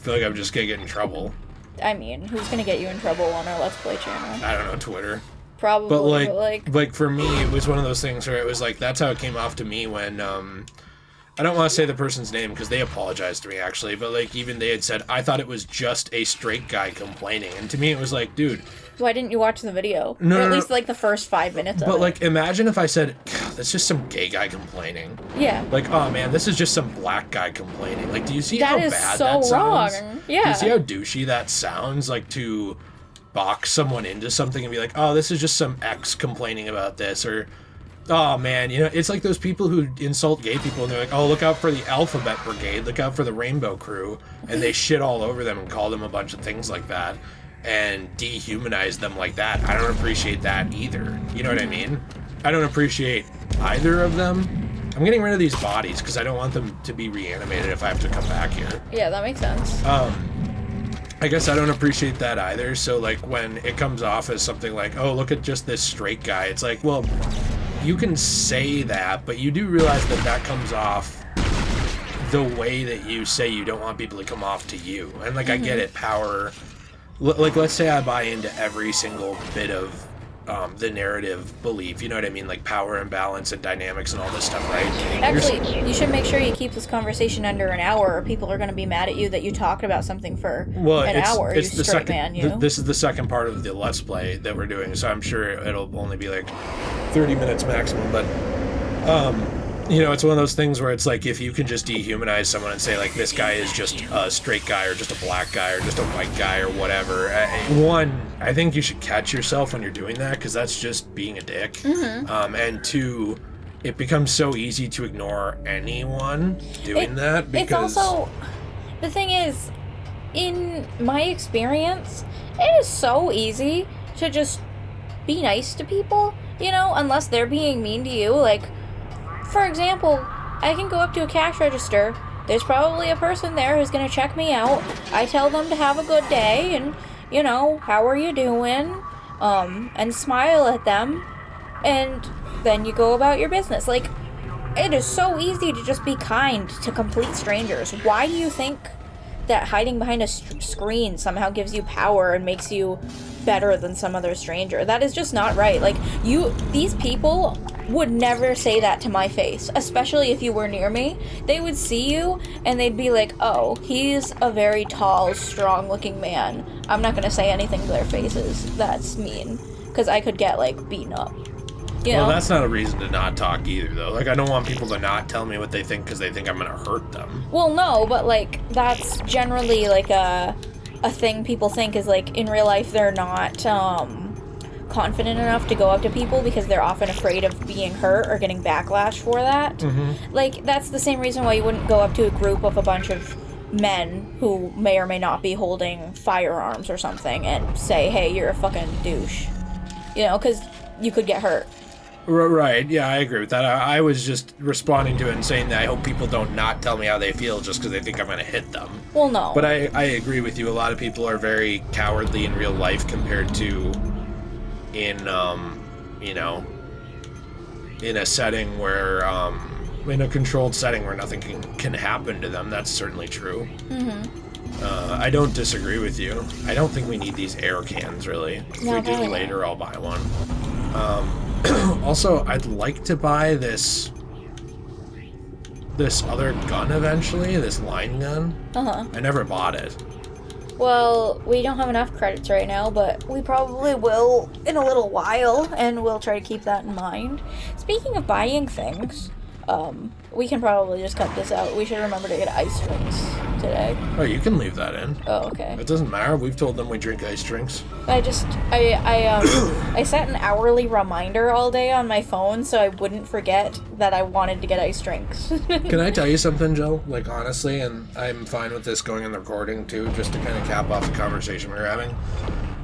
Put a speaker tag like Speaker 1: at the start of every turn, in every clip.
Speaker 1: feel like I'm just gonna get in trouble.
Speaker 2: I mean, who's gonna get you in trouble on our Let's Play channel?
Speaker 1: I don't know, Twitter.
Speaker 2: Probably,
Speaker 1: but like for me, it was one of those things where it was like, that's how it came off to me when, I don't want to say the person's name because they apologized to me actually, but like even they had said, I thought it was just a straight guy complaining. And to me, it was like, dude.
Speaker 2: Why didn't you watch the video?
Speaker 1: No,
Speaker 2: or at least like the first 5 minutes of it.
Speaker 1: But like, imagine if I said, that's just some gay guy complaining.
Speaker 2: Yeah.
Speaker 1: Like, oh man, this is just some black guy complaining. Like, do you see how bad that sounds?
Speaker 2: That is so wrong. Yeah.
Speaker 1: Do you see how douchey that sounds? Like to box someone into something and be like, oh, this is just some ex complaining about this, or oh man, you know, it's like those people who insult gay people and they're like, oh, look out for the alphabet brigade, look out for the rainbow crew, and they shit all over them and call them a bunch of things like that and dehumanize them like that. I don't appreciate that either. You know what I mean? I don't appreciate either of them. I'm getting rid of these bodies because I don't want them to be reanimated if I have to come back here.
Speaker 2: Yeah, that makes sense.
Speaker 1: I guess I don't appreciate that either. So like when it comes off as something like, oh, look at just this straight guy, it's like, well, you can say that, but you do realize that that comes off the way that you say you don't want people to come off to you. And like, I get it, power. Like, let's say I buy into every single bit of the narrative belief, you know what I mean? Like power and balance and dynamics and all this stuff, right?
Speaker 2: Actually, you should make sure you keep this conversation under an hour or people are going to be mad at you that you talked about something for an hour.
Speaker 1: It's the second,
Speaker 2: man,
Speaker 1: this is the second part of the Let's Play that we're doing, so I'm sure it'll only be like 30 minutes maximum, but you know, it's one of those things where it's like, if you can just dehumanize someone and say like, this guy is just a straight guy or just a black guy or just a white guy or whatever, one, I think you should catch yourself when you're doing that because that's just being a dick. And two, it becomes so easy to ignore anyone doing that because...
Speaker 2: It's also... The thing is, in my experience, it is so easy to just be nice to people, you know, unless they're being mean to you, like... For example, I can go up to a cash register. There's probably a person there who's going to check me out. I tell them to have a good day and, you know, how are you doing? And smile at them. And then you go about your business. Like, it is so easy to just be kind to complete strangers. Why do you think that hiding behind a screen somehow gives you power and makes you better than some other stranger? That is just not right. Like, these people would never say that to my face, especially if you were near me. They would see you and they'd be like, oh, he's a very tall, strong looking man. I'm not gonna say anything to their faces that's mean, because I could get like beaten up, you know?
Speaker 1: Well, that's not a reason to not talk either though. Like, I don't want people to not tell me what they think because they think I'm gonna hurt them.
Speaker 2: Well, no, but like, that's generally like a thing people think is like, in real life they're not confident enough to go up to people because they're often afraid of being hurt or getting backlash for that. Like, that's the same reason why you wouldn't go up to a group of a bunch of men who may or may not be holding firearms or something and say, hey, you're a fucking douche, you know, because you could get hurt.
Speaker 1: Right, yeah, I agree with that. I was just responding to it and saying that I hope people don't not tell me how they feel just because they think I'm going to hit them.
Speaker 2: Well, no.
Speaker 1: But I agree with you. A lot of people are very cowardly in real life compared to in, you know, in a setting where, in a controlled setting where nothing can happen to them. That's certainly true. I don't disagree with you. I don't think we need these air cans, really. If we do later, I'll buy one. Also, I'd like to buy this other gun eventually, this line gun. I never bought it.
Speaker 2: Well, we don't have enough credits right now, but we probably will in a little while, and we'll try to keep that in mind. Speaking of buying things, we can probably just cut this out. We should remember to get ice drinks today.
Speaker 1: Oh, you can leave that in.
Speaker 2: Oh, okay.
Speaker 1: It doesn't matter. We've told them we drink ice drinks.
Speaker 2: I set an hourly reminder all day on my phone so I wouldn't forget that I wanted to get ice drinks.
Speaker 1: Can I tell you something, Joe? Like, honestly, and I'm fine with this going on the recording, too, just to kind of cap off the conversation we were having.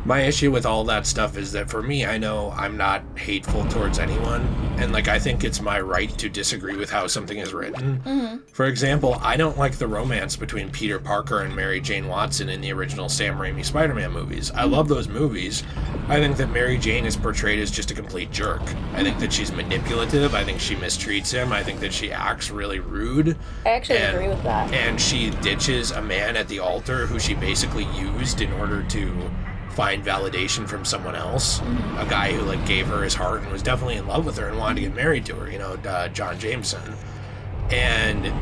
Speaker 1: My issue with all that stuff is that for me, I know I'm not hateful towards anyone, and like I think it's my right to disagree with how something is written.
Speaker 2: Mm-hmm.
Speaker 1: For example, I don't like the romance between Peter Parker and Mary Jane Watson in the original Sam Raimi Spider-Man movies. I love those movies. I think that Mary Jane is portrayed as just a complete jerk. I think that she's manipulative. I think she mistreats him. I think that she acts really rude.
Speaker 2: I actually agree with that.
Speaker 1: And she ditches a man at the altar who she basically used in order to find validation from someone else. A guy who like gave her his heart and was definitely in love with her and wanted to get married to her, you know, John Jameson. And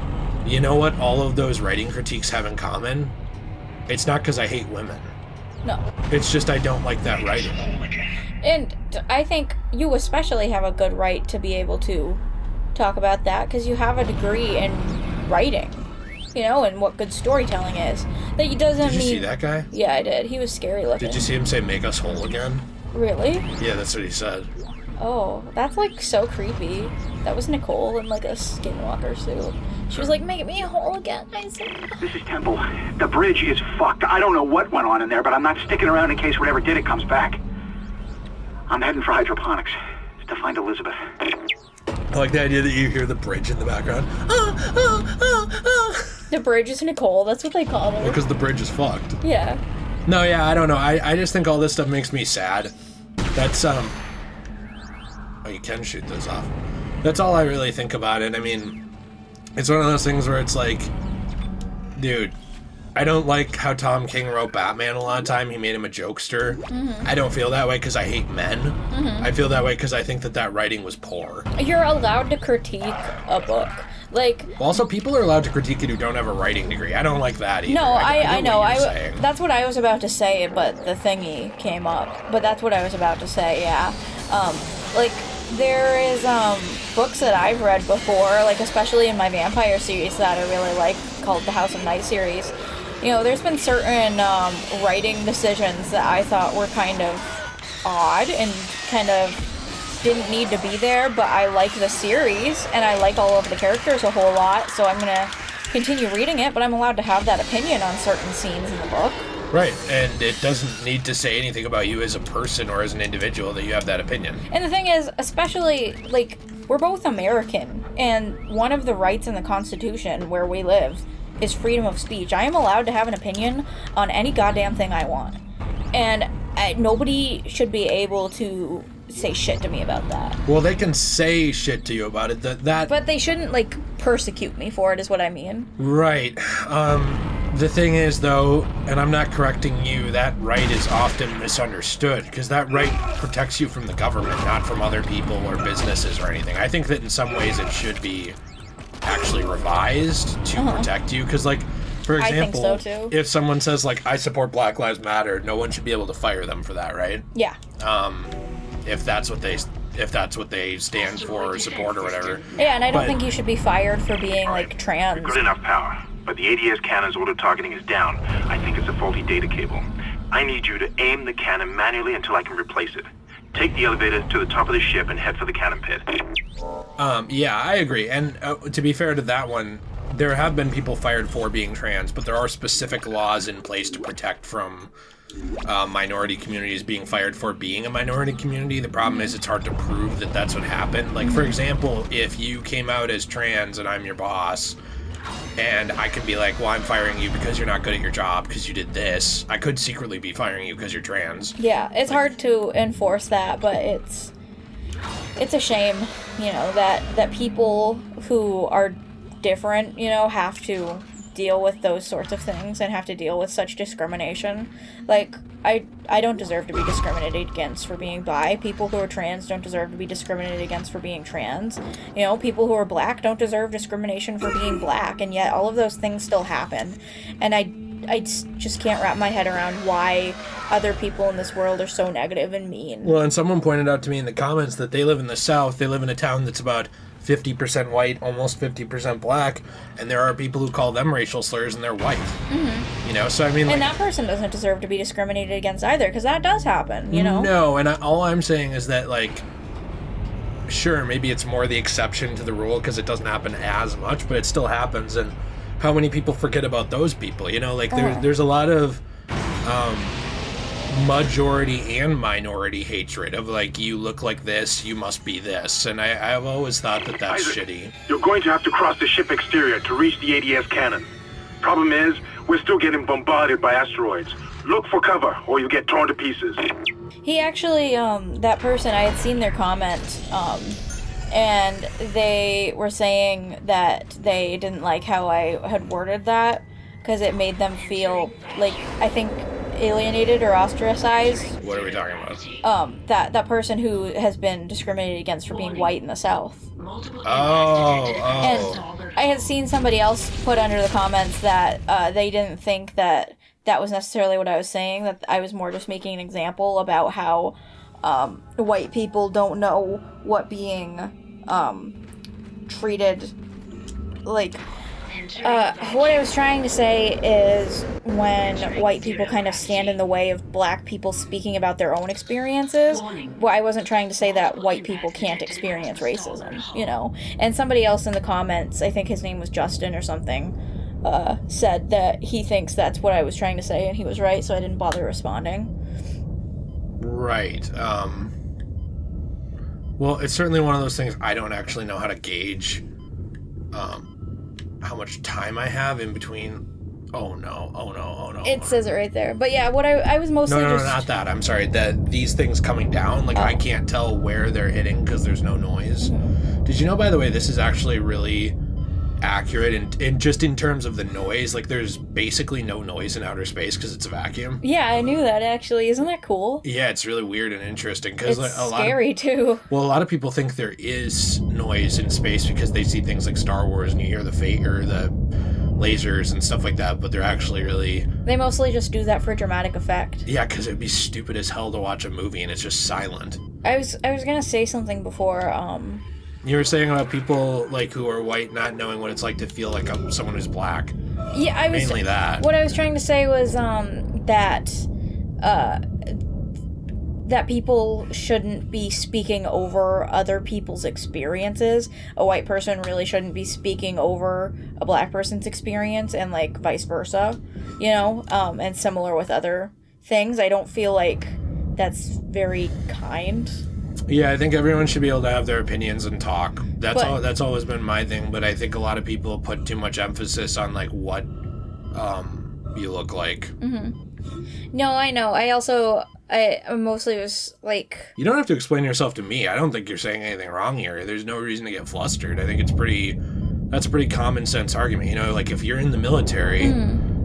Speaker 1: you know what all of those writing critiques have in common? It's not because I hate women.
Speaker 2: No.
Speaker 1: It's just I don't like that writing.
Speaker 2: And I think you especially have a good right to be able to talk about that because you have a degree in writing, you know, and what good storytelling is. That doesn't
Speaker 1: Did you
Speaker 2: mean...
Speaker 1: see that guy?
Speaker 2: Yeah, I did. He was scary looking.
Speaker 1: Did you see him say, "Make us whole again"?
Speaker 2: Really?
Speaker 1: Yeah, that's what he said.
Speaker 2: Oh, that's like so creepy. That was Nicole in like a skinwalker suit. She was like, "Make me whole again." I said,
Speaker 3: This is Temple. The bridge is fucked. I don't know what went on in there, but I'm not sticking around in case whatever did it comes back. I'm heading for hydroponics to find Elizabeth.
Speaker 1: I like the idea that you hear the bridge in the background.
Speaker 2: the bridge is Nicole. That's what they call her.
Speaker 1: Because the bridge is fucked.
Speaker 2: Yeah.
Speaker 1: No, yeah, I don't know. I just think all this stuff makes me sad. That's, Oh, you can shoot those off. That's all I really think about it. I mean, it's one of those things where it's like, dude, I don't like how Tom King wrote Batman a lot of time. He made him a jokester. I don't feel that way because I hate men. I feel that way because I think that writing was poor.
Speaker 2: You're allowed to critique a book. Like,
Speaker 1: also, people are allowed to critique it who don't have a writing degree. I don't like that either.
Speaker 2: no, I
Speaker 1: get
Speaker 2: know.
Speaker 1: what you're saying.
Speaker 2: That's what I was about to say, but the thingy came up. But that's what I was about to say, yeah. Like, there is books that I've read before, like especially in my vampire series that I really like, called the House of Night series. You know, there's been certain writing decisions that I thought were kind of odd and kind of didn't need to be there, but I like the series and I like all of the characters a whole lot, so I'm gonna continue reading it, but I'm allowed to have that opinion on certain scenes in the book.
Speaker 1: Right, and it doesn't need to say anything about you as a person or as an individual that you have that opinion.
Speaker 2: And the thing is, especially, like, we're both American, and one of the rights in the Constitution where we live is freedom of speech. I am allowed to have an opinion on any goddamn thing I want. And nobody should be able to say shit to me about that.
Speaker 1: Well, they can say shit to you about it.
Speaker 2: But they shouldn't, like, persecute me for it, is what I mean.
Speaker 1: Right. The thing is, though, and I'm not correcting you, that right is often misunderstood, because that right protects you from the government, not from other people or businesses or anything. I think that in some ways it should be actually revised to protect you, because, like, for example,
Speaker 2: I think so, too.
Speaker 1: If someone says, like, I support Black Lives Matter, no one should be able to fire them for that, right?
Speaker 2: Yeah.
Speaker 1: If that's what they stand for or support or whatever.
Speaker 2: Yeah, and I don't think you should be fired for being, like, trans.
Speaker 4: Good enough power, but the ADS cannon's auto targeting is down. I think it's a faulty data cable. I need you to aim the cannon manually until I can replace it. Take the elevator to the top of the ship and head for the cannon pit.
Speaker 1: Yeah, I agree. And to be fair to that one, there have been people fired for being trans, but there are specific laws in place to protect from minority communities being fired for being a minority community. The problem is it's hard to prove that that's what happened. Like, for example, if you came out as trans and I'm your boss, and I can be like, well, I'm firing you because you're not good at your job because you did this. I could secretly be firing you because you're trans.
Speaker 2: Yeah, it's hard to enforce that, but it's a shame, you know, that people who are different, you know, have to deal with those sorts of things and have to deal with such discrimination. Like, I don't deserve to be discriminated against for being bi. People who are trans don't deserve to be discriminated against for being trans. You know, people who are black don't deserve discrimination for being black, and yet all of those things still happen. And I just can't wrap my head around why other people in this world are so negative and mean.
Speaker 1: Well, and someone pointed out to me in the comments that they live in the South. They live in a town that's about 50% white, almost 50% black, and there are people who call them racial slurs and they're white. You know, so I mean,
Speaker 2: and that person doesn't deserve to be discriminated against either, because that does happen, you know?
Speaker 1: No, and all I'm saying is that, like, sure, maybe it's more the exception to the rule because it doesn't happen as much, but it still happens, and how many people forget about those people, you know? Like, there's a lot of majority and minority hatred of like, you look like this, you must be this, and I've always thought that that's
Speaker 4: Isaac,
Speaker 1: shitty.
Speaker 4: You're going to have to cross the ship exterior to reach the ADS cannon. Problem is, we're still getting bombarded by asteroids. Look for cover, or you'll get torn to pieces.
Speaker 2: He actually, that person, I had seen their comment, and they were saying that they didn't like how I had worded that, because it made them feel, like, I think, alienated or ostracized.
Speaker 1: What are we talking about?
Speaker 2: That person who has been discriminated against for being white in the South.
Speaker 1: Oh.
Speaker 2: And I had seen somebody else put under the comments that they didn't think that that was necessarily what I was saying, that I was more just making an example about how white people don't know what being treated, like, what I was trying to say is when white people kind of stand in the way of black people speaking about their own experiences, well, I wasn't trying to say that white people can't experience racism, you know? And somebody else in the comments, I think his name was Justin or something, said that he thinks that's what I was trying to say, and he was right, so I didn't bother responding.
Speaker 1: Right. Well, it's certainly one of those things I don't actually know how to gauge how much time I have in between. Oh no.
Speaker 2: It says it right there. But yeah, what I was mostly
Speaker 1: No,
Speaker 2: just...
Speaker 1: not that. I'm sorry. That these things coming down, like, I can't tell where they're hitting because there's no noise.
Speaker 2: Mm-hmm.
Speaker 1: Did you know, by the way, this is actually really accurate and just in terms of the noise, like, there's basically no noise in outer space because it's a vacuum.
Speaker 2: Yeah, I knew that, actually. Isn't that cool?
Speaker 1: Yeah, it's really weird and interesting because
Speaker 2: It's
Speaker 1: like,
Speaker 2: scary, too.
Speaker 1: Well, a lot of people think there is noise in space because they see things like Star Wars and you hear the the lasers and stuff like that, but they're actually really...
Speaker 2: They mostly just do that for dramatic effect.
Speaker 1: Yeah, because it'd be stupid as hell to watch a movie and it's just silent.
Speaker 2: I was gonna say something before,
Speaker 1: You were saying about people like who are white not knowing what it's like to feel like someone who's black.
Speaker 2: Yeah, I was...
Speaker 1: Mainly that.
Speaker 2: What I was trying to say was, that people shouldn't be speaking over other people's experiences. A white person really shouldn't be speaking over a black person's experience, and like vice versa, you know? And similar with other things. I don't feel like that's very kind.
Speaker 1: Yeah, I think everyone should be able to have their opinions and talk. That's always been my thing, but I think a lot of people put too much emphasis on like what you look like.
Speaker 2: Mm-hmm. No, I know. I mostly was like...
Speaker 1: You don't have to explain yourself to me. I don't think you're saying anything wrong here. There's no reason to get flustered. I think that's a pretty common sense argument. You know, like if you're in the military,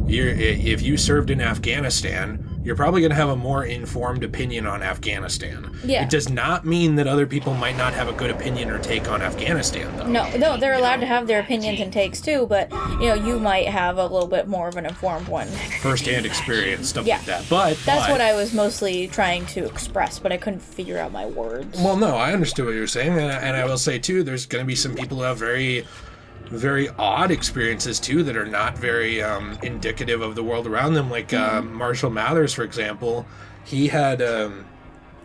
Speaker 1: if you served in Afghanistan, you're probably going to have a more informed opinion on Afghanistan.
Speaker 2: Yeah.
Speaker 1: It does not mean that other people might not have a good opinion or take on Afghanistan, though.
Speaker 2: No, they're allowed to have their opinions and takes too, but, you know, you might have a little bit more of an informed one.
Speaker 1: First-hand experience, stuff
Speaker 2: Yeah.
Speaker 1: like that. But
Speaker 2: That's what I was mostly trying to express, but I couldn't figure out my words.
Speaker 1: Well, no, I understood what you were saying, and I will say, too, there's going to be some people who have very... very odd experiences too that are not very indicative of the world around them, like Marshall Mathers, for example. He had a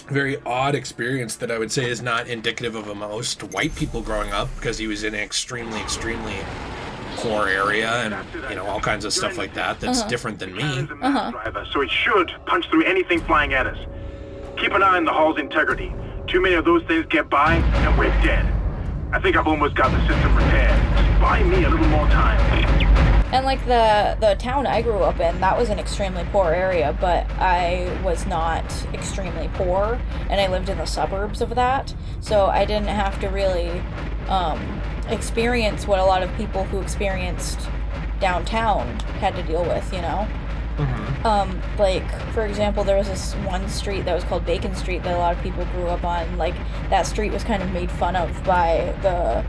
Speaker 1: very odd experience that I would say is not indicative of most white people growing up, because he was in an extremely poor area and, you know, all kinds of stuff like that that's different than me.
Speaker 4: So it should punch through anything flying at us. Keep an eye on the hull's integrity. Too many of those things get by and we're dead. I think I've almost got the system repaired. Just buy me a little more time.
Speaker 2: And like the town I grew up in, that was an extremely poor area, but I was not extremely poor, and I lived in the suburbs of that, so I didn't have to really experience what a lot of people who experienced downtown had to deal with, you know? Like, for example, there was this one street that was called Bacon Street that a lot of people grew up on. Like, that street was kind of made fun of by the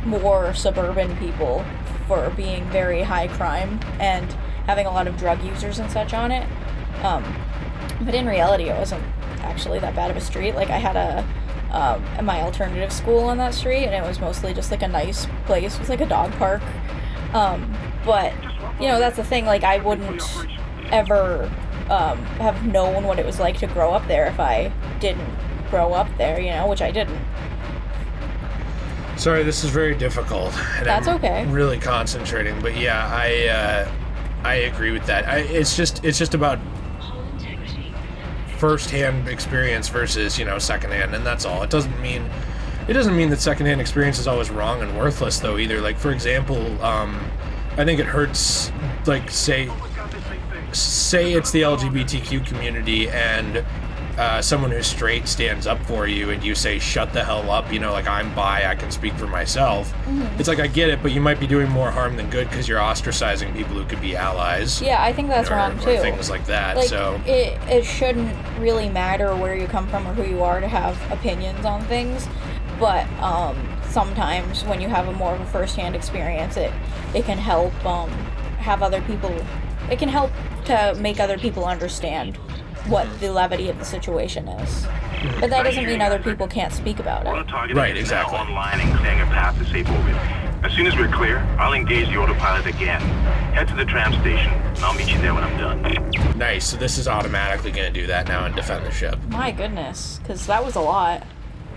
Speaker 2: more suburban people for being very high crime and having a lot of drug users and such on it. But in reality, it wasn't actually that bad of a street. Like, I had my alternative school on that street, and it was mostly just like a nice place with like a dog park. But, you know, that's the thing, like, I wouldn't ever have known what it was like to grow up there if I didn't grow up there, you know, which I didn't.
Speaker 1: Sorry, this is very difficult. And
Speaker 2: That's
Speaker 1: I'm
Speaker 2: okay.
Speaker 1: Really concentrating, but yeah, I agree with that. It's just about first-hand experience versus, you know, second-hand, and that's all. It doesn't mean that second-hand experience is always wrong and worthless, though, either. Like, for example, I think it hurts, like, say it's the LGBTQ community and someone who's straight stands up for you and you say, shut the hell up, you know, like, I'm bi, I can speak for myself. Mm-hmm. It's like, I get it, but you might be doing more harm than good because you're ostracizing people who could be allies.
Speaker 2: Yeah, I think that's wrong, too.
Speaker 1: Or things like that,
Speaker 2: like,
Speaker 1: so...
Speaker 2: It shouldn't really matter where you come from or who you are to have opinions on things, but sometimes when you have a more of a first-hand experience, it can help have other people... It can help to make other people understand what the levity of the situation is. But that doesn't mean other people can't speak about it.
Speaker 1: Right, exactly.
Speaker 4: Online and clearing a path to safe orbit. As soon as we're clear, I'll engage the autopilot again. Head to the tram station, and I'll meet you there when I'm done.
Speaker 1: Nice, so this is automatically going to do that now and defend the ship.
Speaker 2: My goodness, because that was a lot.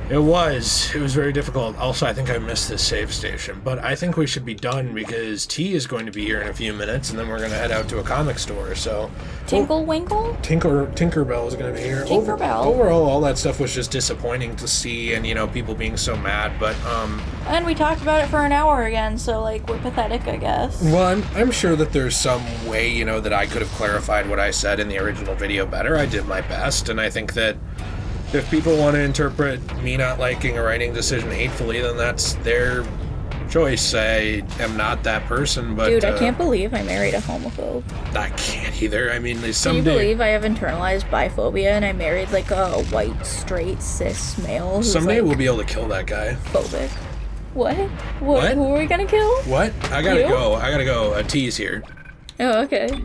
Speaker 1: It was very difficult. Also, I think I missed this save station, but I think we should be done because T is going to be here in a few minutes, and then we're going to head out to a comic store, so...
Speaker 2: Tinkle Winkle?
Speaker 1: Tinkerbell is going to be here.
Speaker 2: Tinkerbell.
Speaker 1: Overall, all that stuff was just disappointing to see, and, you know, people being so mad, but,
Speaker 2: And we talked about it for an hour again, so, like, we're pathetic, I guess.
Speaker 1: Well, I'm sure that there's some way, you know, that I could have clarified what I said in the original video better. I did my best, and I think that if people want to interpret me not liking a writing decision hatefully, then that's their choice. I am not that person, but...
Speaker 2: Dude, I can't believe I married a homophobe.
Speaker 1: I can't either. I mean, someday...
Speaker 2: Can you believe I have internalized biphobia and I married, like, a white, straight, cis male who's,
Speaker 1: someday
Speaker 2: like,
Speaker 1: we'll be able to kill that guy.
Speaker 2: Phobic. What? Who are we gonna kill?
Speaker 1: What? I gotta
Speaker 2: You?
Speaker 1: go. T's here.
Speaker 2: Oh, okay.